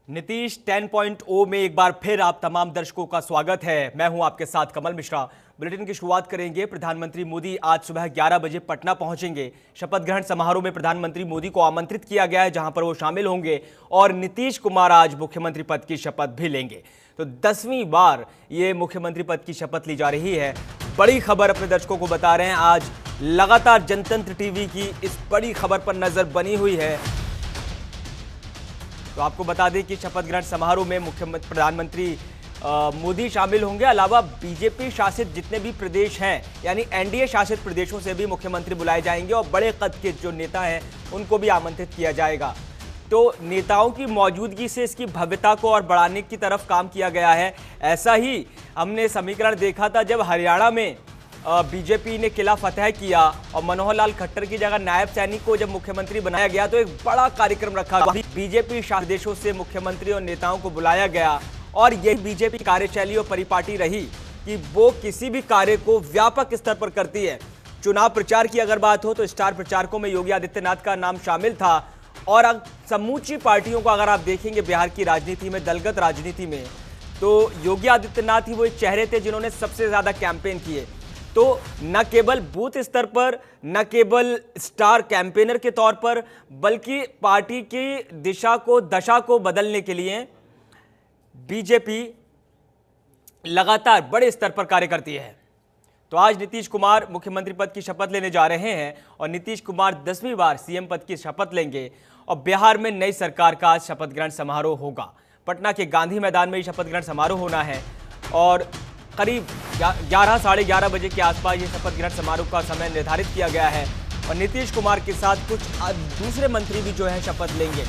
नीतीश 10.0 में एक बार फिर आप तमाम दर्शकों का स्वागत है। मैं हूं आपके साथ कमल मिश्रा। बुलेटिन की शुरुआत करेंगे। प्रधानमंत्री मोदी आज सुबह 11 बजे पटना पहुंचेंगे। शपथ ग्रहण समारोह में प्रधानमंत्री मोदी को आमंत्रित किया गया है, जहां पर वो शामिल होंगे और नीतीश कुमार आज मुख्यमंत्री पद की शपथ भी लेंगे। तो 10वीं बार ये मुख्यमंत्री पद की शपथ ली जा रही है। बड़ी खबर अपने दर्शकों को बता रहे हैं। आज लगातार जनतंत्र टीवी की इस बड़ी खबर पर नजर बनी हुई है। तो आपको बता दें कि शपथ ग्रहण समारोह में मुख्यमंत्री प्रधानमंत्री मोदी शामिल होंगे। अलावा बीजेपी शासित जितने भी प्रदेश हैं, यानी एनडीए शासित प्रदेशों से भी मुख्यमंत्री बुलाए जाएंगे और बड़े कद के जो नेता हैं उनको भी आमंत्रित किया जाएगा। तो नेताओं की मौजूदगी से इसकी भव्यता को और बढ़ाने की तरफ काम किया गया है। ऐसा ही हमने समीकरण देखा था जब हरियाणा में बीजेपी ने किला फतेह किया और मनोहर लाल खट्टर की जगह नायब सैनी को जब मुख्यमंत्री बनाया गया, तो एक बड़ा कार्यक्रम रखा गया। बीजेपी शासित प्रदेशों से मुख्यमंत्री और नेताओं को बुलाया गया और यही बीजेपी कार्यशैली और परिपाटी रही कि वो किसी भी कार्य को व्यापक स्तर पर करती है। चुनाव प्रचार की अगर बात हो तो स्टार प्रचारकों में योगी आदित्यनाथ का नाम शामिल था और अब समूची पार्टियों को अगर आप देखेंगे बिहार की राजनीति में, दलगत राजनीति में, तो योगी आदित्यनाथ ही वो एक चेहरे थे जिन्होंने सबसे ज्यादा कैंपेन किए। तो न केवल बूथ स्तर पर, न केवल स्टार कैंपेनर के तौर पर, बल्कि पार्टी की दशा को बदलने के लिए बीजेपी लगातार बड़े स्तर पर कार्य करती है। तो आज नीतीश कुमार मुख्यमंत्री पद की शपथ लेने जा रहे हैं और नीतीश कुमार 10वीं बार सीएम पद की शपथ लेंगे और बिहार में नई सरकार का आज शपथ ग्रहण समारोह होगा। पटना के गांधी मैदान में ही शपथ ग्रहण समारोह होना है और करीब 11 साढ़े 11 बजे के आसपास ये शपथ ग्रहण समारोह का समय निर्धारित किया गया है और नीतीश कुमार के साथ कुछ दूसरे मंत्री भी जो है शपथ लेंगे।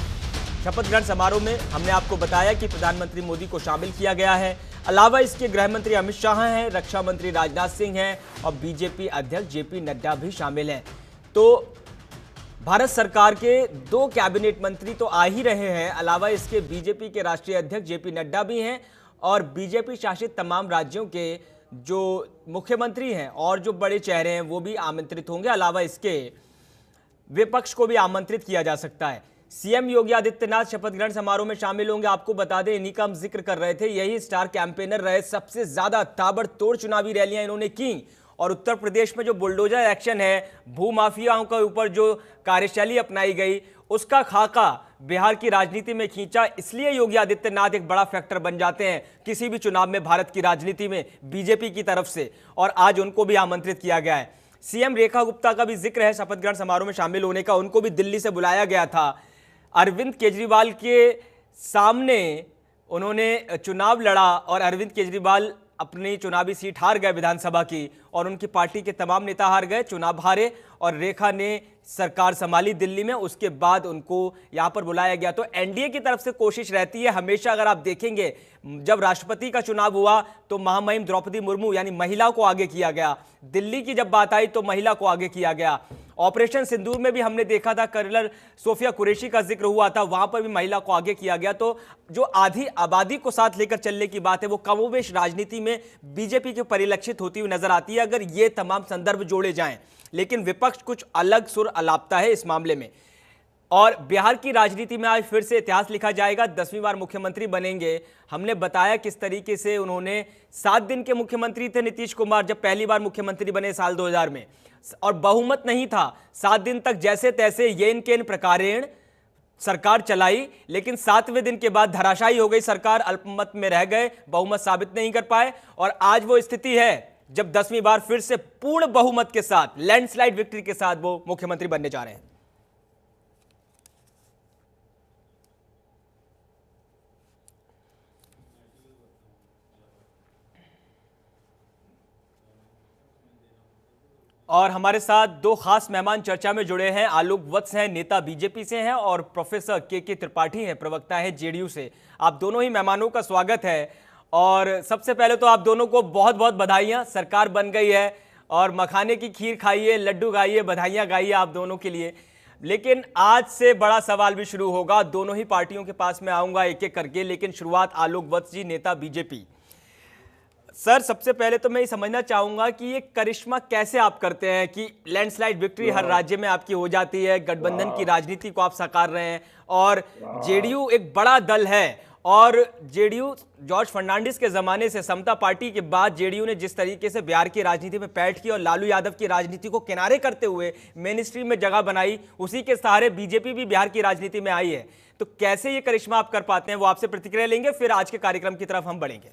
शपथ ग्रहण समारोह में हमने आपको बताया कि प्रधानमंत्री मोदी को शामिल किया गया है। अलावा इसके गृह मंत्री अमित शाह हैं, रक्षा मंत्री राजनाथ सिंह हैं और बीजेपी अध्यक्ष जेपी नड्डा भी शामिल हैं। तो भारत सरकार के 2 कैबिनेट मंत्री तो आ ही रहे हैं। अलावा इसके बीजेपी के राष्ट्रीय अध्यक्ष जेपी नड्डा भी हैं और बीजेपी शासित तमाम राज्यों के जो मुख्यमंत्री हैं और जो बड़े चेहरे हैं वो भी आमंत्रित होंगे। अलावा इसके विपक्ष को भी आमंत्रित किया जा सकता है। सीएम योगी आदित्यनाथ शपथ ग्रहण समारोह में शामिल होंगे। आपको बता दें, इन्हीं का हम जिक्र कर रहे थे, यही स्टार कैंपेनर रहे। सबसे ज्यादा ताबड़तोड़ चुनावी रैलियां इन्होंने की और उत्तर प्रदेश में जो बुलडोजर एक्शन है, भूमाफियाओं के ऊपर जो कार्यशैली अपनाई गई, उसका खाका बिहार की राजनीति में खींचा। इसलिए योगी आदित्यनाथ एक बड़ा फैक्टर बन जाते हैं किसी भी चुनाव में भारत की राजनीति में बीजेपी की तरफ से, और आज उनको भी आमंत्रित किया गया है। सीएम रेखा गुप्ता का भी जिक्र है शपथ ग्रहण समारोह में शामिल होने का। उनको भी दिल्ली से बुलाया गया था। अरविंद केजरीवाल के सामने उन्होंने चुनाव लड़ा और अरविंद केजरीवाल अपनी चुनावी सीट हार गए विधानसभा की और उनकी पार्टी के तमाम नेता हार गए, चुनाव हारे और रेखा ने सरकार संभाली दिल्ली में। उसके बाद उनको यहां पर बुलाया गया। तो एनडीए की तरफ से कोशिश रहती है हमेशा। अगर आप देखेंगे, जब राष्ट्रपति का चुनाव हुआ तो महामहिम द्रौपदी मुर्मू यानी महिला को आगे किया गया। दिल्ली की जब बात आई तो महिला को आगे किया गया। ऑपरेशन सिंदूर में भी हमने देखा था, कर्नल सोफिया कुरैशी का जिक्र हुआ था, वहां पर भी महिला को आगे किया गया। तो जो आधी आबादी को साथ लेकर चलने की बात है वो कमोबेश राजनीति में बीजेपी के परिलक्षित होती हुई नजर आती है, अगर ये तमाम संदर्भ जोड़े जाएं। लेकिन विपक्ष कुछ अलग सुर अलापता है इस मामले में और बिहार की राजनीति में आज फिर से इतिहास लिखा जाएगा। 10वीं बार मुख्यमंत्री बनेंगे। हमने बताया किस तरीके से उन्होंने 7 दिन के मुख्यमंत्री थे नीतीश कुमार जब पहली बार मुख्यमंत्री बने साल 2000 में, और बहुमत नहीं था। 7 दिन तक जैसे तैसे येन केन प्रकारेण सरकार चलाई, लेकिन 7वें दिन के बाद धराशायी हो गई सरकार, अल्पमत में रह गए, बहुमत साबित नहीं कर पाए। और आज वो स्थिति है जब 10वीं बार फिर से पूर्ण बहुमत के साथ, लैंडस्लाइड विक्ट्री के साथ वो मुख्यमंत्री बनने जा रहे हैं। और हमारे साथ 2 खास मेहमान चर्चा में जुड़े हैं। आलोक वत्स हैं, नेता बीजेपी से हैं, और प्रोफेसर के त्रिपाठी हैं, प्रवक्ता हैं जेडीयू से। आप दोनों ही मेहमानों का स्वागत है। और सबसे पहले तो आप दोनों को बहुत बहुत बधाइयां। सरकार बन गई है और मखाने की खीर खाइए, लड्डू खाइए, बधाइयां गाइए आप दोनों के लिए। लेकिन आज से बड़ा सवाल भी शुरू होगा। दोनों ही पार्टियों के पास में आऊंगा एक एक करके, लेकिन शुरुआत आलोक वत्स जी, नेता बीजेपी। सर, सबसे पहले तो मैं ये समझना चाहूंगा कि ये करिश्मा कैसे आप करते हैं कि लैंडस्लाइड विक्ट्री हर राज्य में आपकी हो जाती है, गठबंधन की राजनीति को आप साकार रहे हैं और जेडीयू एक बड़ा दल है और जेडीयू जॉर्ज फर्नांडिस के जमाने से समता पार्टी के बाद जेडीयू ने जिस तरीके से बिहार की राजनीति में पैठ की और लालू यादव की राजनीति को किनारे करते हुए मेन स्ट्रीम में जगह बनाई, उसी के सहारे बीजेपी भी बिहार की राजनीति में आई है। तो कैसे ये करिश्मा आप कर पाते हैं, वो आपसे प्रतिक्रिया लेंगे, फिर आज के कार्यक्रम की तरफ हम बढ़ेंगे।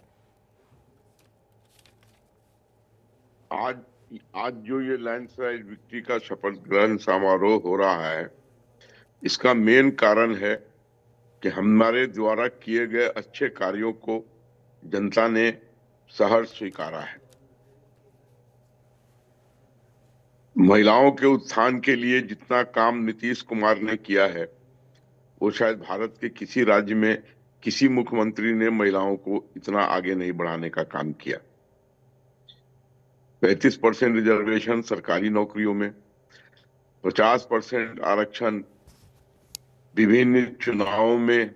आज जो ये लैंडस्लाइड विक्ट्री का शपथ ग्रहण समारोह हो रहा है, इसका मेन कारण है कि हमारे द्वारा किए गए अच्छे कार्यों को जनता ने सहर्ष स्वीकारा है। महिलाओं के उत्थान के लिए जितना काम नीतीश कुमार ने किया है, वो शायद भारत के किसी राज्य में किसी मुख्यमंत्री ने महिलाओं को इतना आगे नहीं बढ़ाने का काम किया। 35% रिजर्वेशन सरकारी नौकरियों में, 50% आरक्षण विभिन्न चुनावों में,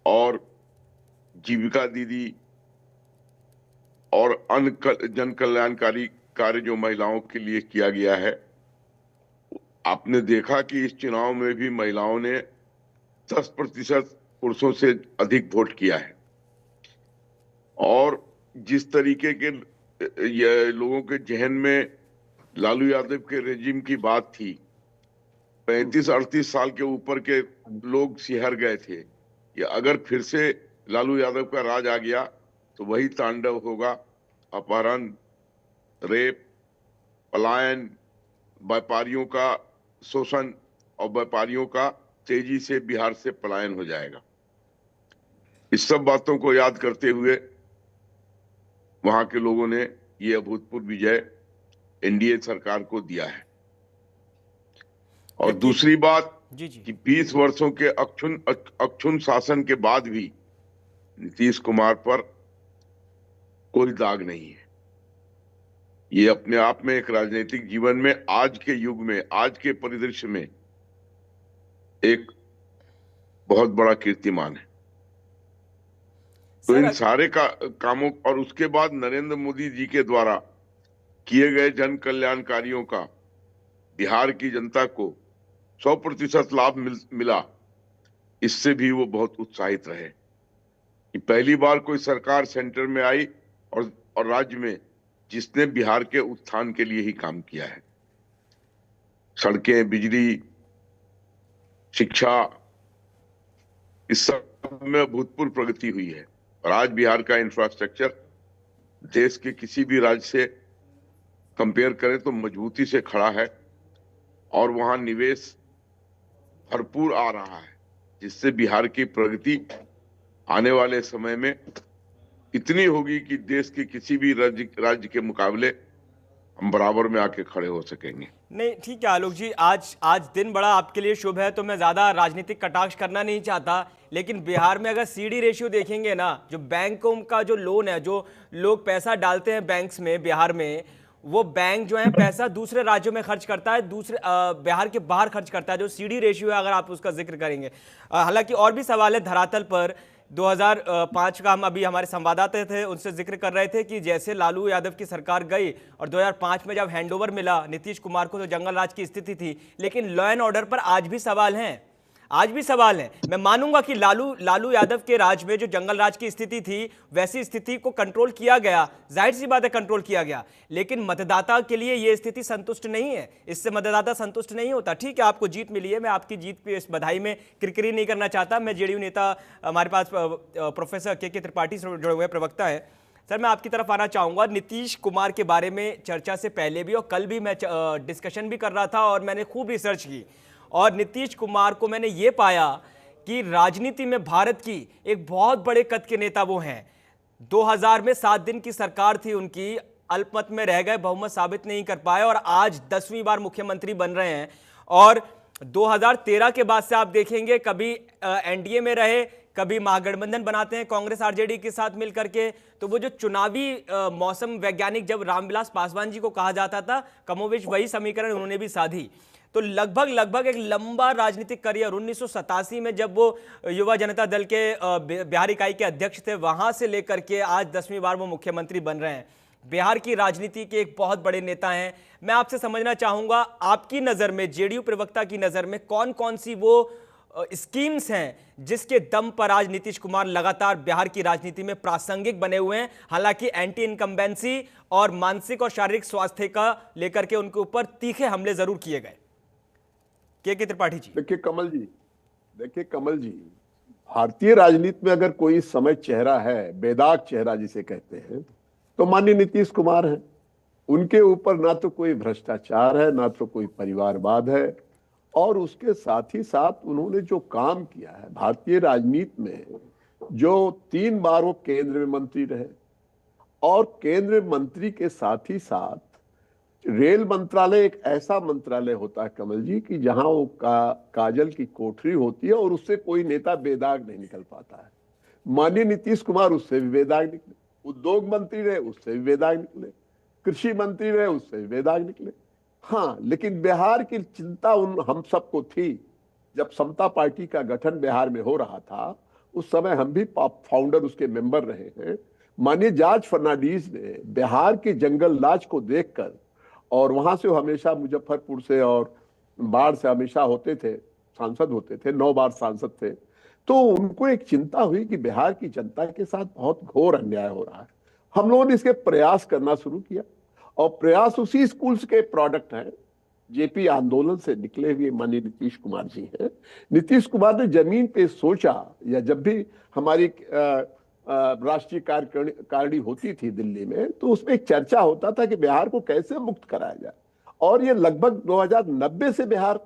और जीविका दीदी और अन्य जन कल्याणकारी कार्य जो महिलाओं के लिए किया गया है। आपने देखा कि इस चुनाव में भी महिलाओं ने 10% पुरुषों से अधिक वोट किया है। और जिस तरीके के ये लोगों के जहन में लालू यादव के रेजिम की बात थी, 35-38 साल के ऊपर के लोग सिहर गए थे कि अगर फिर से लालू यादव का राज आ गया तो वही तांडव होगा, अपहरण, रेप, पलायन, व्यापारियों का शोषण और व्यापारियों का तेजी से बिहार से पलायन हो जाएगा। इस सब बातों को याद करते हुए वहां के लोगों ने ये अभूतपूर्व विजय एनडीए सरकार को दिया है। और दूसरी बात कि 20 वर्षों के अक्षुण्ण शासन के बाद भी नीतीश कुमार पर कोई दाग नहीं है। ये अपने आप में एक राजनीतिक जीवन में आज के युग में, आज के परिदृश्य में एक बहुत बड़ा कीर्तिमान है। तो इन सारे कामों और उसके बाद नरेंद्र मोदी जी के द्वारा किए गए जन कल्याणकारियों का बिहार की जनता को 100% लाभ मिला। इससे भी वो बहुत उत्साहित रहे कि पहली बार कोई सरकार सेंटर में आई और राज्य में जिसने बिहार के उत्थान के लिए ही काम किया है। सड़कें, बिजली, शिक्षा, इस सब में अभूतपूर्व प्रगति हुई है। और आज बिहार का इंफ्रास्ट्रक्चर देश के किसी भी राज्य से कंपेयर करें तो मजबूती से खड़ा है और वहां निवेश भरपूर आ रहा है, जिससे बिहार की प्रगति आने वाले समय में इतनी होगी कि देश के किसी भी राज्य के मुकाबले हम बराबर में आके खड़े हो सकेंगे। नहीं, ठीक है आलोक जी, आज दिन बड़ा आपके लिए शुभ है, तो मैं ज्यादा राजनीतिक कटाक्ष करना नहीं चाहता, लेकिन बिहार में अगर सीडी रेशियो देखेंगे ना, जो बैंकों का जो लोन है, जो लोग पैसा डालते हैं बैंक्स में बिहार में, वो बैंक जो है पैसा दूसरे राज्यों में खर्च करता है, दूसरे बिहार के बाहर खर्च करता है। जो सीडी रेशियो है, अगर आप उसका जिक्र करेंगे, हालांकि और भी सवाल है धरातल पर। 2005 का हम अभी हमारे संवाददाता थे, उनसे जिक्र कर रहे थे कि जैसे लालू यादव की सरकार गई और 2005 में जब हैंडओवर मिला नीतीश कुमार को, तो जंगल राज की स्थिति थी, लेकिन लॉ एंड ऑर्डर पर आज भी सवाल हैं, आज भी सवाल है। मैं मानूंगा कि लालू यादव के राज में जो जंगल राज की स्थिति थी, वैसी स्थिति को कंट्रोल किया गया, जाहिर सी बात है कंट्रोल किया गया, लेकिन मतदाता के लिए यह स्थिति संतुष्ट नहीं है। इससे मतदाता संतुष्ट नहीं होता। ठीक है, आपको जीत मिली है, मैं आपकी जीत पे इस बधाई में किरकिरी नहीं करना चाहता। मैं जेडीयू नेता, हमारे पास प्रोफेसर के त्रिपाठी से जुड़े हुए प्रवक्ता है। सर, मैं आपकी तरफ आना चाहूंगा। नीतीश कुमार के बारे में चर्चा से पहले भी और कल भी मैं डिस्कशन भी कर रहा था और मैंने खूब रिसर्च की, और नीतीश कुमार को मैंने ये पाया कि राजनीति में भारत की एक बहुत बड़े कद के नेता वो हैं। 2000 में 7 दिन की सरकार थी उनकी, अल्पमत में रह गए, बहुमत साबित नहीं कर पाए, और आज 10वीं बार मुख्यमंत्री बन रहे हैं। और 2013 के बाद से आप देखेंगे, कभी एनडीए में रहे, कभी महागठबंधन बनाते हैं कांग्रेस आरजेडी के साथ मिलकर के। तो वो जो चुनावी मौसम वैज्ञानिक जब रामविलास पासवान जी को कहा जाता था, कमोबेश वही समीकरण उन्होंने भी साधी। तो लगभग एक लंबा राजनीतिक करियर, 1987 में जब वो युवा जनता दल के बिहार इकाई के अध्यक्ष थे, वहां से लेकर के आज 10वीं बार वो मुख्यमंत्री बन रहे हैं। बिहार की राजनीति के एक बहुत बड़े नेता हैं। मैं आपसे समझना चाहूंगा, आपकी नजर में, जेडीयू प्रवक्ता की नजर में, कौन कौन सी वो स्कीम्स हैं जिसके दम पर आज नीतीश कुमार लगातार बिहार की राजनीति में प्रासंगिक बने हुए हैं। हालांकि एंटी इनकम्बेंसी और मानसिक और शारीरिक स्वास्थ्य का लेकर के उनके ऊपर तीखे हमले जरूर किए गए। के त्रिपाठी जी, देखिए कमल जी, भारतीय राजनीति में अगर कोई समय चेहरा है, बेदाग चेहरा जिसे कहते हैं, तो माननीय नीतीश कुमार हैं। उनके ऊपर ना तो कोई भ्रष्टाचार है, ना तो कोई परिवारवाद है, और उसके साथ ही साथ उन्होंने जो काम किया है भारतीय राजनीति में, जो 3 बार वो केंद्र में मंत्री रहे, और केंद्र मंत्री के साथ ही साथ रेल मंत्रालय एक ऐसा मंत्रालय होता है कमल जी कि जहां वो काजल की कोठरी होती है और उससे कोई नेता बेदाग नहीं निकल पाता है। माननीय नीतीश कुमार उससे भी बेदाग निकले, उद्योग मंत्री रहे उससे भी बेदाग निकले, कृषि मंत्री रहे उससे भी बेदाग निकले। हाँ, लेकिन बिहार की चिंता हम सबको थी। जब समता पार्टी का गठन बिहार में हो रहा था, उस समय हम भी फाउंडर उसके मेंबर रहे हैं। माननीय जॉर्ज फर्नांडिस ने बिहार के जंगल राज को देखकर, और वहां से वो हमेशा मुजफ्फरपुर से और बाढ़ से हमेशा होते थे, सांसद होते थे, 9 बार सांसद थे, तो उनको एक चिंता हुई कि बिहार की जनता के साथ बहुत घोर अन्याय हो रहा है। हम लोगों ने इसके प्रयास करना शुरू किया, और प्रयास उसी स्कूल्स के प्रोडक्ट हैं। जेपी आंदोलन से निकले हुए माननीय नीतीश कुमार जी हैं। नीतीश कुमार ने जमीन पे सोचा, या जब भी हमारी राष्ट्रीय कार्यकारिणी होती थी दिल्ली में, तो उसमें एक चर्चा होता था कि बिहार को कैसे मुक्त कराया जाए। और ये लगभग 2090 से बिहार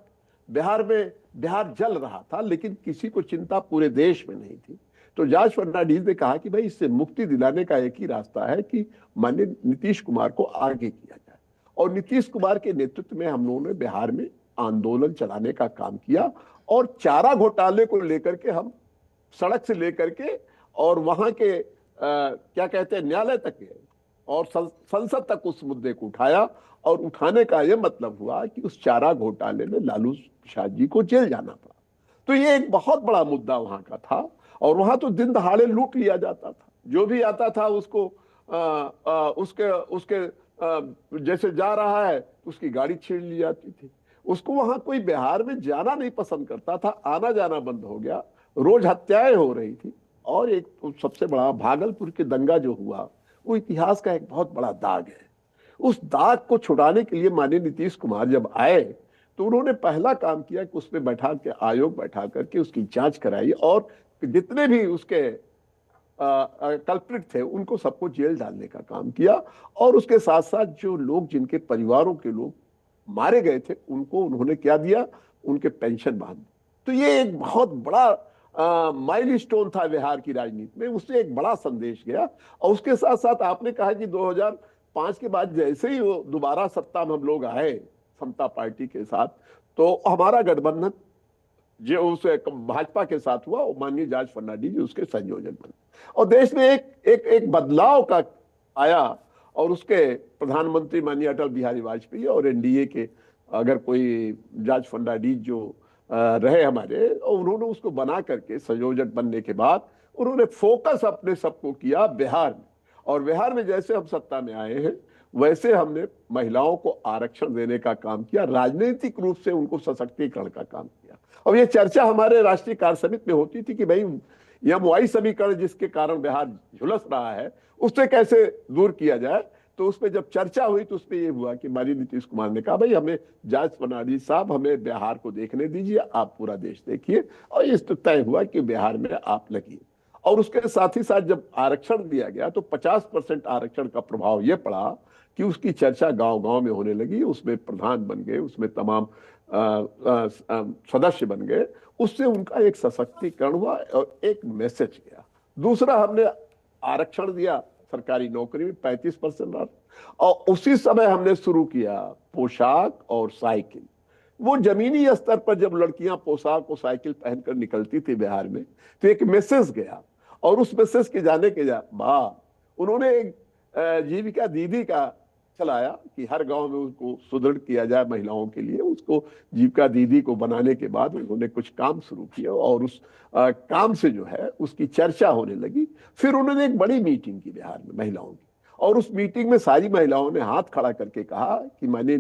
जल रहा था, लेकिन किसी को चिंता पूरे देश में नहीं थी। तो जॉर्ज फर्नांडिस ने कहा कि भाई इससे मुक्ति दिलाने का एक ही रास्ता है कि माननीय नीतीश कुमार को आगे किया जाए। और नीतीश कुमार के नेतृत्व में हम लोगों ने बिहार में आंदोलन चलाने का काम किया, और चारा घोटाले को लेकर के हम सड़क से लेकर के और वहां के क्या कहते हैं न्यायालय तक गए, और संसद तक उस मुद्दे को उठाया। और उठाने का यह मतलब हुआ कि उस चारा घोटाले में लालू प्रसाद जी को जेल जाना पड़ा। तो ये एक बहुत बड़ा मुद्दा वहां का था, और वहां तो दिन दहाड़े लूट लिया जाता था। जो भी आता था उसको उसके जैसे जा रहा है उसकी गाड़ी छीन ली जाती थी। उसको वहां कोई बिहार में जाना नहीं पसंद करता था, आना जाना बंद हो गया, रोज हत्याएं हो रही थी। और एक सबसे बड़ा भागलपुर के दंगा जो हुआ, वो इतिहास का एक बहुत बड़ा दाग है। उस दाग को छुड़ाने के लिए माननीय नीतीश कुमार जब आए, तो उन्होंने पहला काम किया कि उसमें बैठा के आयोग बैठा करके उसकी जांच कराई, और जितने भी उसके कल्प्रिट थे उनको सबको जेल डालने का काम किया। और उसके साथ साथ जो लोग जिनके परिवारों के लोग मारे गए थे उनको उन्होंने क्या दिया, उनके पेंशन बांध। तो ये एक बहुत बड़ा माइलस्टोन था बिहार की राजनीति में, उससे एक बड़ा संदेश गया। और उसके साथ साथ आपने कहा कि 2005 के बाद जैसे ही वो दोबारा सत्ता में हम लोग आए समता पार्टी के साथ, तो हमारा गठबंधन जो उस भाजपा के साथ हुआ, वो माननीय जॉर्ज फर्नांडिस जी उसके संयोजक बने, और देश में एक बदलाव का आया। और उसके प्रधानमंत्री माननीय अटल बिहारी वाजपेयी और एनडीए के अगर कोई जॉर्ज फर्नांडिस जो रहे हमारे, और उन्होंने उसको बना करके संयोजक बनने के बाद उन्होंने फोकस अपने सबको किया बिहार में। और बिहार में जैसे हम सत्ता में आए हैं, वैसे हमने महिलाओं को आरक्षण देने का काम किया, राजनीतिक रूप से उनको सशक्तिकरण का काम किया। अब ये चर्चा हमारे राष्ट्रीय कार्य समिति में होती थी कि भाई MY समीकरण जिसके कारण बिहार झुलस रहा है, उससे कैसे दूर किया जाए। तो उसमें जब चर्चा हुई तो उसमें ये हुआ कि माननीय नीतीश कुमार ने कहा भाई हमें जॉर्ज फर्नांडिस साहब, हमें बिहार को देखने दीजिए, आप पूरा देश देखिए। और इस तय हुआ कि बिहार में आप लगिए। और उसके साथ ही साथ जब आरक्षण दिया गया, तो 50% आरक्षण का प्रभाव यह पड़ा कि उसकी चर्चा गांव-गांव में होने लगी। उसमें प्रधान बन गए, उसमें तमाम सदस्य बन गए। उससे उनका एक सशक्तिकरण हुआ और एक मैसेज गया। दूसरा, हमने आरक्षण दिया सरकारी नौकरी में 35%, और उसी समय हमने शुरू किया पोशाक और साइकिल। वो जमीनी स्तर पर जब लड़कियां पोशाक और साइकिल पहनकर निकलती थी बिहार में, तो एक मैसेज गया। और उस मैसेज के जाने के बाद उन्होंने एक जीविका दीदी का चलाया कि हर गांव में उसको सुदृढ़ किया जाए महिलाओं के लिए। उसको जीविका दीदी को बनाने के बाद उन्होंने कुछ काम शुरू किया, और उस काम से जो है उसकी चर्चा होने लगी। फिर उन्होंने एक बड़ी मीटिंग की बिहार में महिलाओं की, और उस मीटिंग में सारी महिलाओं ने हाथ खड़ा करके कहा कि माननीय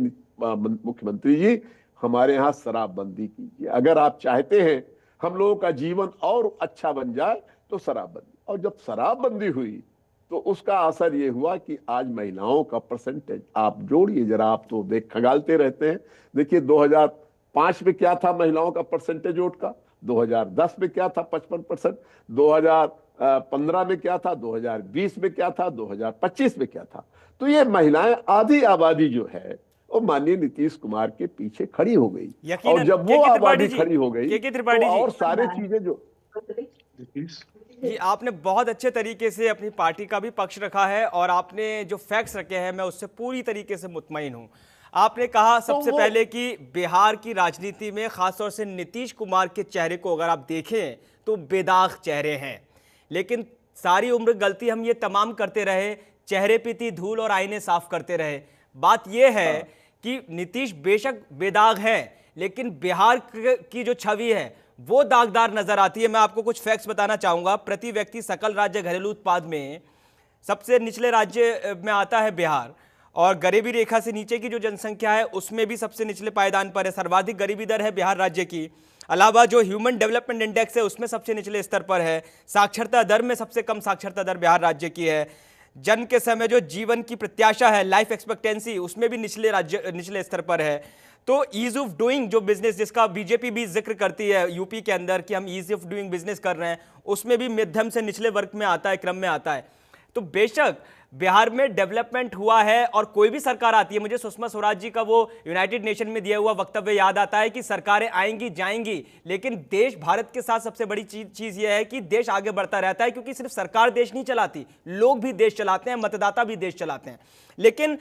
मुख्यमंत्री जी, हमारे यहाँ शराबबंदी कीजिए। अगर आप चाहते हैं हम लोगों का जीवन और अच्छा बन जाए, तो शराबबंदी। और जब शराबबंदी हुई तो उसका असर ये हुआ कि आज महिलाओं का परसेंटेज आप जोड़िए जरा, आप तो देख खंगालते रहते हैं। देखिए 2005 में क्या था महिलाओं का परसेंटेज वोट का, 2010 में क्या था 55%, 2015 में क्या था, 2020 में क्या था, 2025 में क्या था। तो ये महिलाएं, आधी आबादी जो है वो माननीय नीतीश कुमार के पीछे खड़ी हो गई। और यकीनन जब वो के त्रिपाठी आबादी जी, खड़ी हो गई के तो त्रिपाठी जी, और सारी चीजें जो जी आपने बहुत अच्छे तरीके से अपनी पार्टी का भी पक्ष रखा है और आपने जो फैक्ट्स रखे हैं मैं उससे पूरी तरीके से मुतमईन हूं। आपने कहा तो सबसे वो पहले कि बिहार की राजनीति में खासतौर से नीतीश कुमार के चेहरे को अगर आप देखें तो बेदाग चेहरे हैं, लेकिन सारी उम्र गलती हम ये तमाम करते रहे, चेहरे पे थी धूल और आईने साफ करते रहे। बात यह है कि नीतीश बेशक बेदाग है, लेकिन बिहार की जो छवि है वो दागदार नजर आती है। मैं आपको कुछ फैक्ट्स बताना चाहूंगा। प्रति व्यक्ति सकल राज्य घरेलू उत्पाद में सबसे निचले राज्य में आता है बिहार, और गरीबी रेखा से नीचे की जो जनसंख्या है उसमें भी सबसे निचले पायदान पर है। सर्वाधिक गरीबी दर है बिहार राज्य की। अलावा जो ह्यूमन डेवलपमेंट इंडेक्स है उसमें सबसे निचले स्तर पर है। साक्षरता दर में सबसे कम साक्षरता दर बिहार राज्य की है। जन्म के समय जो जीवन की प्रत्याशा है, लाइफ एक्सपेक्टेंसी, उसमें भी निचले स्तर पर है। तो ईज ऑफ डूइंग जो बिजनेस, जिसका बीजेपी भी जिक्र करती है यूपी के अंदर कि हम ईज ऑफ डूइंग बिजनेस कर रहे हैं, उसमें भी मध्यम से निचले वर्ग में आता है, क्रम में आता है। तो बेशक बिहार में डेवलपमेंट हुआ है और कोई भी सरकार आती है, मुझे सुषमा स्वराज जी का वो यूनाइटेड नेशन में दिया हुआ वक्तव्य याद आता है कि सरकारें आएंगी जाएंगी, लेकिन देश, भारत के साथ सबसे बड़ी चीज यह है कि देश आगे बढ़ता रहता है, क्योंकि सिर्फ सरकार देश नहीं चलाती, लोग भी देश चलाते हैं, मतदाता भी देश चलाते हैं। लेकिन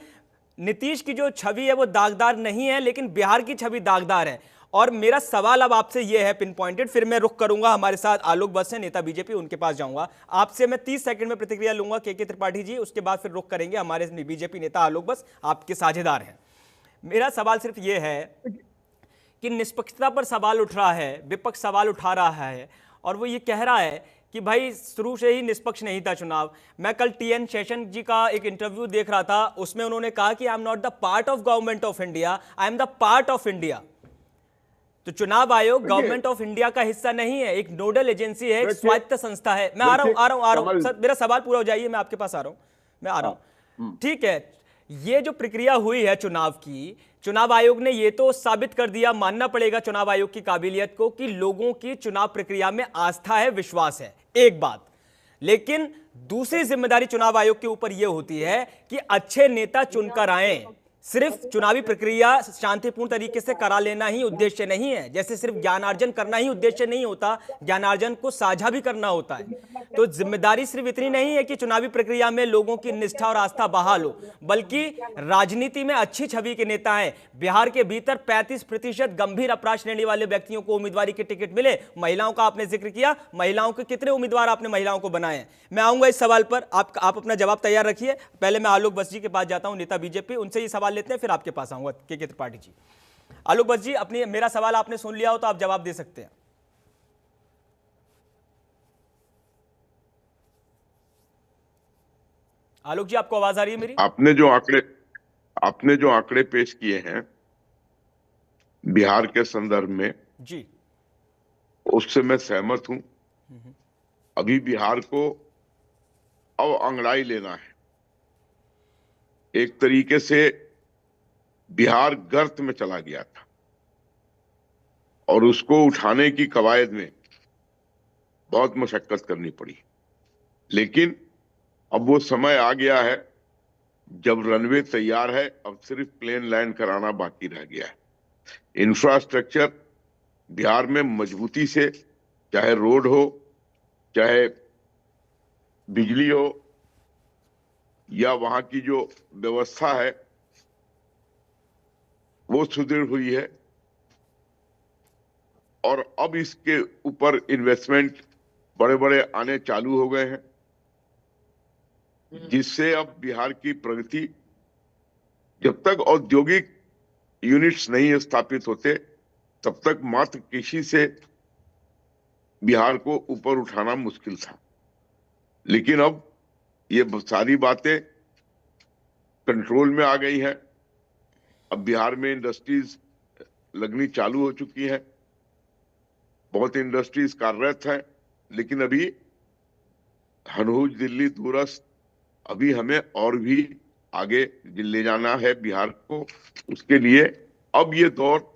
नीतीश की जो छवि है वो दागदार नहीं है, लेकिन बिहार की छवि दागदार है। और मेरा सवाल अब आपसे यह है पिन पॉइंटेड, फिर मैं रुख करूंगा, हमारे साथ आलोक बस है, नेता बीजेपी, उनके पास जाऊंगा। आपसे मैं 30 सेकंड में प्रतिक्रिया लूंगा के त्रिपाठी जी, उसके बाद फिर रुख करेंगे हमारे बीजेपी नेता आलोक बस, आपके साझेदार हैं। मेरा सवाल सिर्फ यह है कि निष्पक्षता पर सवाल उठ रहा है, विपक्ष सवाल उठा रहा है और वो ये कह रहा है कि भाई शुरू से ही निष्पक्ष नहीं था चुनाव। मैं कल टीएन शेषन जी का एक इंटरव्यू देख रहा था, उसमें उन्होंने कहा कि I am not the part of government of India, I am the part of India. तो चुनाव आयोग गवर्नमेंट ऑफ इंडिया का हिस्सा नहीं है, एक नोडल एजेंसी है, एक स्वायत्त संस्था है। मैं आ रहा हूं सर, मेरा सवाल पूरा हो जाइए, मैं आपके पास आ रहा हूं, मैं आ रहा हूं। ठीक है, ये जो प्रक्रिया हुई है चुनाव की, चुनाव आयोग ने ये तो साबित कर दिया, मानना पड़ेगा चुनाव आयोग की काबिलियत को, कि लोगों की चुनाव प्रक्रिया में आस्था है, विश्वास है, एक बात। लेकिन दूसरी जिम्मेदारी चुनाव आयोग के ऊपर यह होती है कि अच्छे नेता चुनकर आए। सिर्फ चुनावी प्रक्रिया शांतिपूर्ण तरीके से करा लेना ही उद्देश्य नहीं है, जैसे सिर्फ ज्ञानार्जन करना ही उद्देश्य नहीं होता, ज्ञानार्जन को साझा भी करना होता है। तो जिम्मेदारी सिर्फ इतनी नहीं है कि चुनावी प्रक्रिया में लोगों की निष्ठा और आस्था बहाल हो, बल्कि राजनीति में अच्छी छवि के नेता हैं। बिहार के भीतर 35% गंभीर अपराध श्रेणी वाले व्यक्तियों को उम्मीदवारी के टिकट मिले। महिलाओं का आपने जिक्र किया, महिलाओं के कितने उम्मीदवार आपने महिलाओं को बनाए हैं? मैं आऊंगा इस सवाल पर, आप अपना जवाब तैयार रखिए। पहले मैं आलोक बस जी के पास जाता हूं, नेता बीजेपी, उनसे ये सवाल लेते हैं, फिर आपके पास आऊंगा के त्रिपाठी जी। आलोक बस जी, अपनी मेरा सवाल आपने सुन लिया हो तो आप जवाब दे सकते हैं। आलोक जी, आपको आवाज आ रही है मेरी? आपने जो आंकड़े पेश किए हैं बिहार के संदर्भ में जी, उससे मैं सहमत हूं। अभी बिहार को अब अंगड़ाई लेना है। एक तरीके से बिहार गर्त में चला गया था और उसको उठाने की कवायद में बहुत मशक्कत करनी पड़ी, लेकिन अब वो समय आ गया है जब रनवे तैयार है, अब सिर्फ प्लेन लैंड कराना बाकी रह गया है। इंफ्रास्ट्रक्चर बिहार में मजबूती से, चाहे रोड हो, चाहे बिजली हो, या वहां की जो व्यवस्था है वो सुदृढ़ हुई है, और अब इसके ऊपर इन्वेस्टमेंट बड़े बड़े आने चालू हो गए हैं, जिससे अब बिहार की प्रगति, जब तक औद्योगिक यूनिट्स नहीं स्थापित होते तब तक मात्र कृषि से बिहार को ऊपर उठाना मुश्किल था। लेकिन अब ये सारी बातें कंट्रोल में आ गई हैं। अब बिहार में इंडस्ट्रीज लगनी चालू हो चुकी हैं। बहुत इंडस्ट्रीज कार्यरत हैं, लेकिन अभी हनूज दिल्ली दूरस्थ, अभी हमें और भी आगे ले जाना है बिहार को। उसके लिए अब ये दौर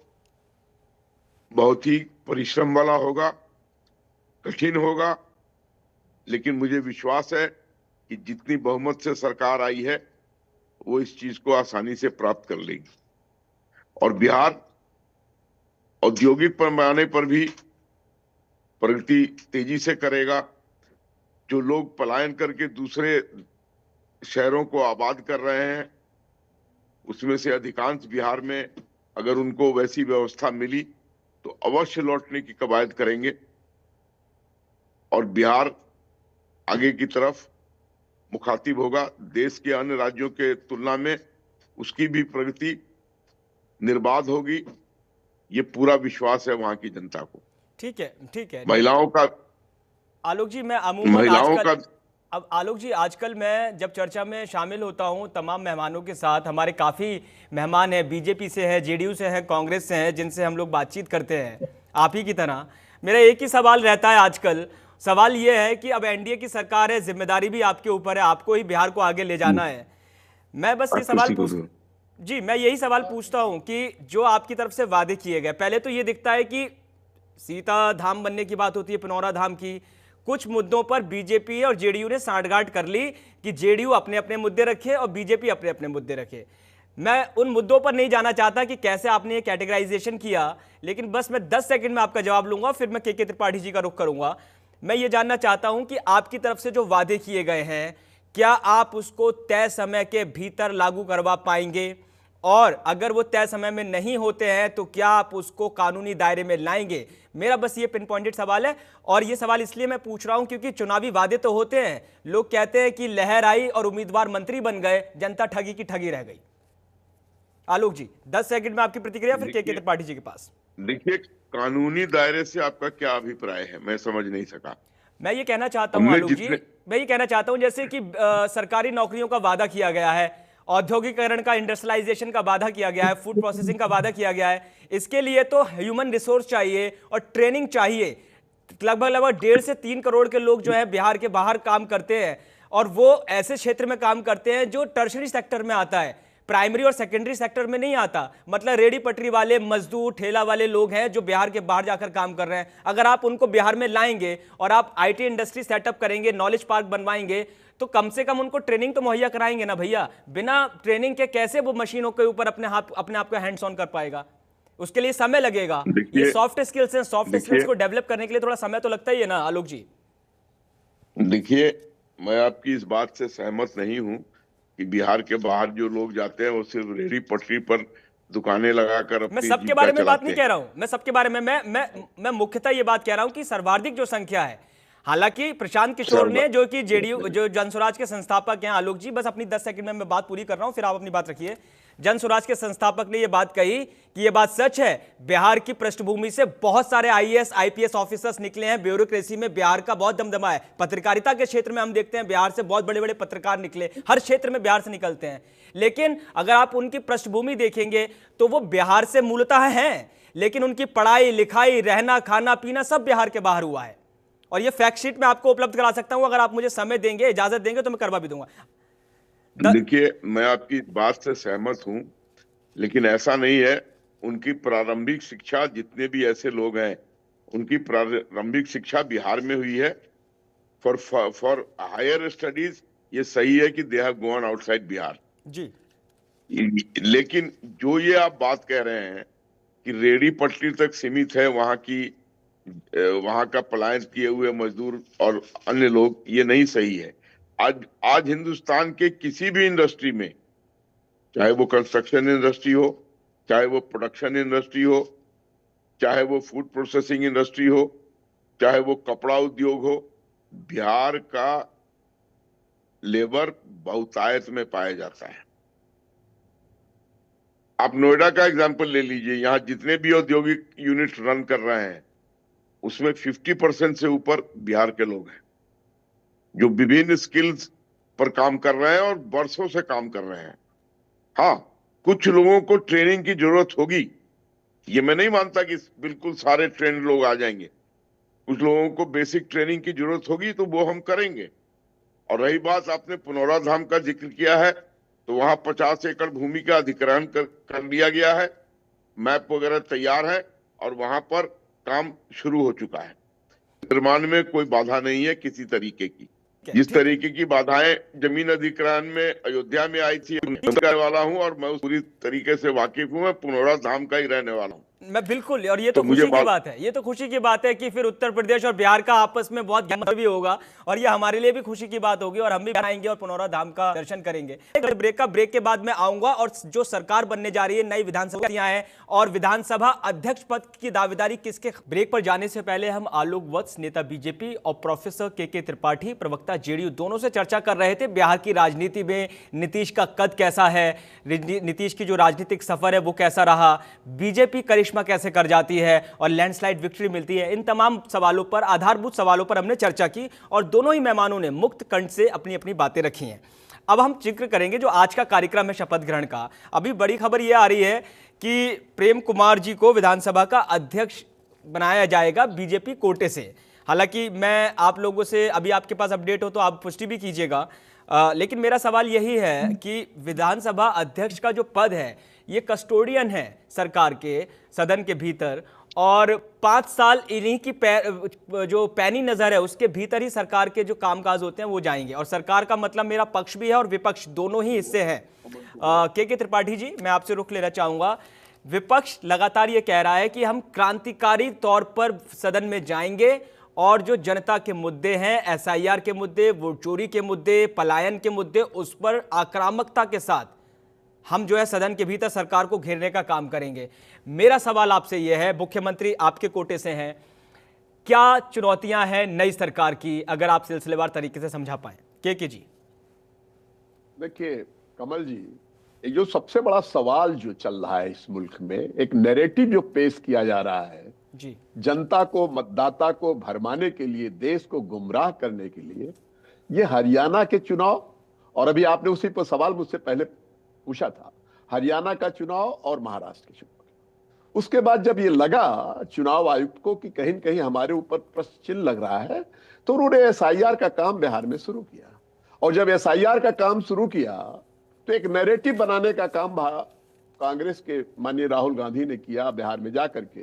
बहुत ही परिश्रम वाला होगा, कठिन होगा, लेकिन मुझे विश्वास है कि जितनी बहुमत से सरकार आई है वो इस चीज को आसानी से प्राप्त कर लेगी और बिहार औद्योगिक पैमाने पर भी प्रगति तेजी से करेगा। जो लोग पलायन करके दूसरे शहरों को आबाद कर रहे हैं, उसमें से अधिकांश बिहार में अगर उनको वैसी व्यवस्था मिली तो अवश्य लौटने की कवायद करेंगे और बिहार आगे की तरफ मुखातिब होगा। देश के अन्य राज्यों के तुलना में उसकी भी प्रगति निर्बाध होगी, ये पूरा विश्वास है वहां की जनता को। ठीक है, ठीक है। महिलाओं का, आलोक जी, मैं अमूमन महिलाओं आजकल का अब आलोक जी, आजकल मैं जब चर्चा में शामिल होता हूं तमाम मेहमानों के साथ, हमारे काफ़ी मेहमान हैं, बीजेपी से हैं, जेडीयू से हैं, कांग्रेस से हैं, जिनसे हम लोग बातचीत करते हैं आप ही की तरह। मेरा एक ही सवाल रहता है आजकल, सवाल ये है कि अब एनडीए की सरकार है, जिम्मेदारी भी आपके ऊपर है, आपको ही बिहार को आगे ले जाना है। मैं बस ये सवाल मैं यही सवाल पूछता हूं कि जो आपकी तरफ से वादे किए गए, पहले तो ये दिखता है कि सीता धाम बनने की बात होती है, पिनौरा धाम की, कुछ मुद्दों पर बीजेपी और जेडीयू ने सांठगांठ कर ली कि जेडीयू अपने अपने मुद्दे रखे और बीजेपी अपने अपने मुद्दे रखे। मैं उन मुद्दों पर नहीं जाना चाहता कि कैसे आपने ये कैटेगराइजेशन किया, लेकिन बस मैं 10 सेकंड में आपका जवाब लूंगा, फिर मैं के त्रिपाठी जी का रुख करूंगा। मैं ये जानना चाहता हूं कि आपकी तरफ से जो वादे किए गए हैं, क्या आप उसको तय समय के भीतर लागू करवा पाएंगे? और अगर वो तय समय में नहीं होते हैं तो क्या आप उसको कानूनी दायरे में लाएंगे? मेरा बस ये पिन पॉइंटेड सवाल है। और ये सवाल इसलिए मैं पूछ रहा हूं क्योंकि चुनावी वादे तो होते हैं, लोग कहते हैं कि लहर आई और उम्मीदवार मंत्री बन गए, जनता ठगी की ठगी रह गई। आलोक जी, 10 सेकंड में आपकी प्रतिक्रिया, फिर के त्रिपाठी जी के पास। देखिए, कानूनी दायरे से आपका क्या अभिप्राय है, मैं समझ नहीं सका। मैं ये कहना चाहता हूं आलोक जी, मैं ये कहना चाहता हूं जैसे कि सरकारी नौकरियों का वादा किया गया है, औद्योगिकरण का, इंडस्ट्रियलाइजेशन का वादा किया गया है, फूड प्रोसेसिंग का वादा किया गया है। इसके लिए तो ह्यूमन रिसोर्स चाहिए और ट्रेनिंग चाहिए। लगभग 1.5 से 3 करोड़ के लोग जो है बिहार के बाहर काम करते हैं और वो ऐसे क्षेत्र में काम करते हैं जो टर्शरी सेक्टर में आता है, प्राइमरी और सेकेंडरी सेक्टर में नहीं आता। मतलब रेडी पटरी वाले मजदूर, ठेला वाले लोग हैं जो बिहार के बाहर जाकर काम कर रहे हैं। अगर आप उनको बिहार में लाएंगे और आप आईटी इंडस्ट्री सेटअप करेंगे, नॉलेज पार्क बनवाएंगे, तो कम से कम उनको ट्रेनिंग तो मुहैया कराएंगे ना भैया। बिना ट्रेनिंग के कैसे वो मशीनों के ऊपर अपने आप को हैंड्स ऑन कर पाएगा? उसके लिए समय लगेगा। ये सॉफ्ट स्किल्स हैं, सॉफ्ट स्किल्स को डेवलप करने के लिए थोड़ा समय तो लगता ही है ना आलोक जी। देखिए, मैं आपकी इस बात से सहमत नहीं हूं कि बिहार के बाहर जो लोग जाते हैं वो सिर्फ रेहड़ी पटरी पर दुकानें लगाकर मैं सबके बारे में बात नहीं कह रहा हूं, मैं सबके बारे में मैं मुख्यतः ये बात कह रहा हूं कि सर्वाधिक जो संख्या है, हालांकि प्रशांत किशोर ने, जो कि जेडीयू, जो जनसुराज के संस्थापक हैं, आलोक जी बस अपनी 10 सेकंड में मैं बात पूरी कर रहा हूं, फिर आप अपनी बात रखिए। जनसुराज के संस्थापक ने यह बात कही कि यह बात सच है, बिहार की पृष्ठभूमि से बहुत सारे आईएएस आईपीएस ऑफिसर्स निकले हैं, ब्यूरोक्रेसी में बिहार का बहुत दमदमा है। पत्रकारिता के क्षेत्र में हम देखते हैं बिहार से बहुत बड़े बड़े पत्रकार निकले, हर क्षेत्र में बिहार से निकलते हैं। लेकिन अगर आप उनकी पृष्ठभूमि देखेंगे तो वो बिहार से मूलतः हैं, लेकिन उनकी पढ़ाई लिखाई, रहना खाना पीना सब बिहार के बाहर हुआ है। और ये फैक्ट शीट मैं आपको उपलब्ध करा सकता हूं, अगर आप मुझे समय देंगे, इजाजत देंगे तो मैं करवा भी दूंगा। देखिए, मैं आपकी बात से सहमत हूं, लेकिन ऐसा नहीं है। उनकी प्रारंभिक शिक्षा, जितने भी ऐसे लोग हैं, उनकी प्रारंभिक शिक्षा बिहार में हुई है। फॉर हायर स्टडीज ये सही है कि they have gone outside Bihar ji, लेकिन जो ये आप बात कह रहे हैं कि रेहड़ी पटरी तक सीमित है वहां का पलायन किए हुए मजदूर और अन्य लोग, ये नहीं सही है। आज हिंदुस्तान के किसी भी इंडस्ट्री में, चाहे वो कंस्ट्रक्शन इंडस्ट्री हो, चाहे वो प्रोडक्शन इंडस्ट्री हो, चाहे वो फूड प्रोसेसिंग इंडस्ट्री हो, चाहे वो कपड़ा उद्योग हो, बिहार का लेबर बहुतायत में पाया जाता है। आप नोएडा का एग्जांपल ले लीजिए, यहां जितने भी औद्योगिक यूनिट रन कर रहे हैं उसमें 50% से ऊपर बिहार के लोग हैं जो विभिन्न स्किल्स पर काम कर रहे हैं और वर्षों से काम कर रहे हैं। हाँ, कुछ लोगों को ट्रेनिंग की जरूरत होगी, ये मैं नहीं मानता कि बिल्कुल सारे ट्रेंड लोग आ जाएंगे, कुछ लोगों को बेसिक ट्रेनिंग की जरूरत होगी तो वो हम करेंगे। और रही बात, आपने पुनौरा धाम का जिक्र किया है, तो वहां 50 एकड़ भूमि का अधिग्रहण कर लिया गया है, मैप वगैरह तैयार है और वहां पर काम शुरू हो चुका है। निर्माण में कोई बाधा नहीं है किसी तरीके की। जिस तरीके की बाधाएं जमीन अधिग्रहण में अयोध्या में आई थी, मैं वाला हूं और मैं पूरी तरीके से वाकिफ हूं। मैं पुनौरा धाम का ही रहने वाला हूं। मैं बिल्कुल, और ये तो खुशी की बात है, ये तो खुशी की बात है कि फिर उत्तर प्रदेश और बिहार का आपस में बहुत ज्ञान भी होगा और ये हमारे लिए भी खुशी की बात होगी और हम भी आएंगे और पुनौरा धाम का दर्शन करेंगे। ब्रेक के बाद मैं आऊंगा और जो सरकार बनने जा रही है, नई विधानसभा है और विधानसभा अध्यक्ष पद की दावेदारी किसके। ब्रेक पर जाने से पहले हम आलोक वत्स, नेता बीजेपी, और प्रोफेसर के त्रिपाठी, प्रवक्ता जेडीयू, दोनों से चर्चा कर रहे थे बिहार की राजनीति में नीतीश का कद कैसा है, नीतीश की जो राजनीतिक सफर है वो कैसा रहा, बीजेपी करिश्मा कैसे कर जाती है और लैंडस्लाइड विक्ट्री मिलती है। इन तमाम सवालों पर, आधारभूत सवालों पर हमने चर्चा की और दोनों ही मेहमानों ने मुक्त कंठ से अपनी अपनी बातें रखी हैं। अब हम जिक्र करेंगे जो आज का कार्यक्रम है शपथ ग्रहण का। अभी बड़ी खबर यह आ रही है कि प्रेम कुमार जी को विधानसभा का अध्यक्ष बनाया जाएगा बीजेपी कोटे से। हालांकि मैं आप लोगों से, अभी आपके पास अपडेट हो तो आप पुष्टि भी कीजिएगा, लेकिन मेरा सवाल यही है कि विधानसभा अध्यक्ष का जो पद है ये कस्टोडियन है सरकार के सदन के भीतर और 5 साल इन्हीं की जो पैनी नजर है उसके भीतर ही सरकार के जो कामकाज होते हैं वो जाएंगे। और सरकार का मतलब मेरा पक्ष भी है और विपक्ष, दोनों ही हिस्से हैं। के त्रिपाठी जी, मैं आपसे रुख लेना चाहूंगा। विपक्ष लगातार ये कह रहा है कि हम क्रांतिकारी तौर पर सदन में जाएंगे और जो जनता के मुद्दे हैं, SIR के मुद्दे, वोट चोरी के मुद्दे, पलायन के मुद्दे, उस पर आक्रामकता के साथ हम जो है सदन के भीतर सरकार को घेरने का काम करेंगे। मेरा सवाल आपसे यह है, मुख्यमंत्री आपके कोटे से हैं, क्या चुनौतियां हैं नई सरकार की, अगर आप सिलसिलेवार तरीके से समझा पाए। के जी देखिए कमल जी, ये जो सबसे बड़ा सवाल जो चल रहा है इस मुल्क में, एक नैरेटिव जो पेश किया जा रहा है जी, जनता को, मतदाता को भरमाने के लिए, देश को गुमराह करने के लिए, ये हरियाणा के चुनाव, और अभी आपने उसी पर सवाल मुझसे पहले पूछा था, हरियाणा का चुनाव और महाराष्ट्र के चुनाव। उसके बाद जब ये लगा चुनाव आयुक्त को कि कहीं न कहीं हमारे ऊपर प्रश्न चिन्ह लग रहा है, तो उन्होंने SIR का काम बिहार में शुरू किया। और जब SIR का काम शुरू किया तो एक नैरेटिव बनाने का काम कांग्रेस के माननीय राहुल गांधी ने किया। बिहार में जाकर के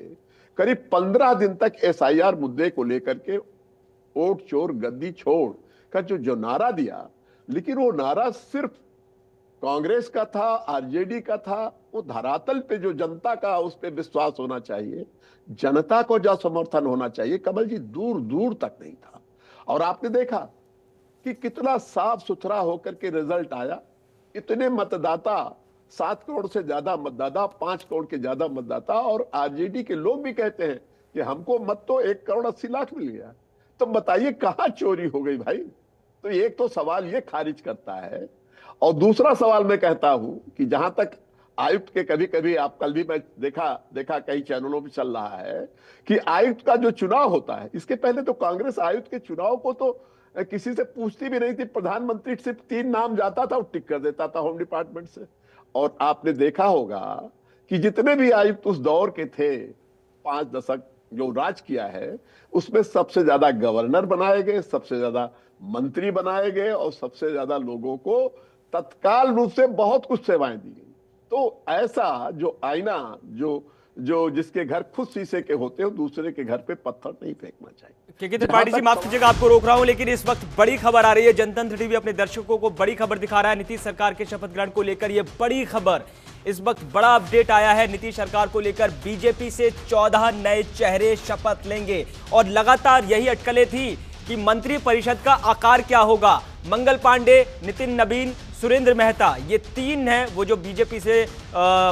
करीब 15 दिन तक SIR मुद्दे को लेकर के वोट चोर गद्दी छोड़ का जो नारा दिया, लेकिन वो नारा सिर्फ कांग्रेस का था, RJD का था। वो धरातल पे जो जनता का उस पे विश्वास होना चाहिए, जनता को जो समर्थन होना चाहिए, कमल जी, दूर दूर तक नहीं था। और आपने देखा कि कितना साफ सुथरा होकर के रिजल्ट आया। इतने मतदाता, 7 करोड़ से ज्यादा मतदाता, 5 करोड़ के ज्यादा मतदाता, और RJD के लोग भी कहते हैं कि हमको मत तो 1 करोड़ 80 लाख मिल गया। तो बताइए कहां चोरी हो गई भाई। तो एक तो सवाल ये खारिज करता है। और दूसरा सवाल मैं कहता हूं कि जहां तक आयुक्त के, कभी कभी आप, कल भी मैं देखा कई चैनलों पे चल रहा है कि आयुक्त का जो चुनाव होता है, इसके पहले तो कांग्रेस आयुक्त के चुनाव को तो किसी से पूछती भी नहीं थी। प्रधानमंत्री सिर्फ 3 नाम जाता था, वो टिक कर देता था होम डिपार्टमेंट से। और आपने देखा होगा कि जितने भी आयुक्त उस दौर के थे, 5 दशक जो राज किया है, उसमें सबसे ज्यादा गवर्नर बनाए गए, सबसे ज्यादा मंत्री बनाए गए और सबसे ज्यादा लोगों को तत्काल रूप से बहुत कुछ सेवाएं दी गई। तो ऐसा जो आईना जो जिसके घर खुद शीशे के होते हो, दूसरे के घर पे पत्थर नहीं फेंकना चाहिए। के त्रिपाठी जी, माफ कीजिएगा आपको रोक रहा हूं, लेकिन इस वक्त बड़ी खबर आ रही है। जनतंत्र टीवी अपने दर्शकों को बड़ी खबर दिखा रहा है नीतीश सरकार के शपथ ग्रहण को लेकर। यह बड़ी खबर, इस वक्त बड़ा अपडेट आया है नीतीश सरकार को लेकर। बीजेपी से 14 नए चेहरे शपथ लेंगे और लगातार यही अटकलें थी कि मंत्री परिषद का आकार क्या होगा। मंगल पांडे, नितिन नबीन, सुरेंद्र मेहता, ये 3 हैं वो जो बीजेपी से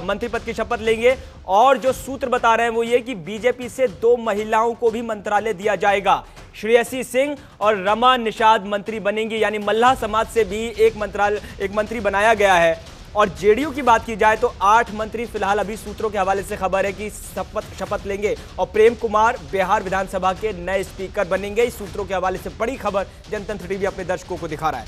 मंत्री पद की शपथ लेंगे। और जो सूत्र बता रहे हैं वो ये कि बीजेपी से 2 महिलाओं को भी मंत्रालय दिया जाएगा। श्रेयसी सिंह और रमा निषाद मंत्री बनेंगी, यानी मल्लाह समाज से भी एक मंत्री बनाया गया है। और जेडीयू की बात की जाए तो 8 मंत्री फिलहाल अभी सूत्रों के हवाले से खबर है कि शपथ लेंगे और प्रेम कुमार बिहार विधानसभा के नए स्पीकर बनेंगे। इस सूत्रों के हवाले से बड़ी खबर जनतंत्र टीवी अपने दर्शकों को दिखा रहा है।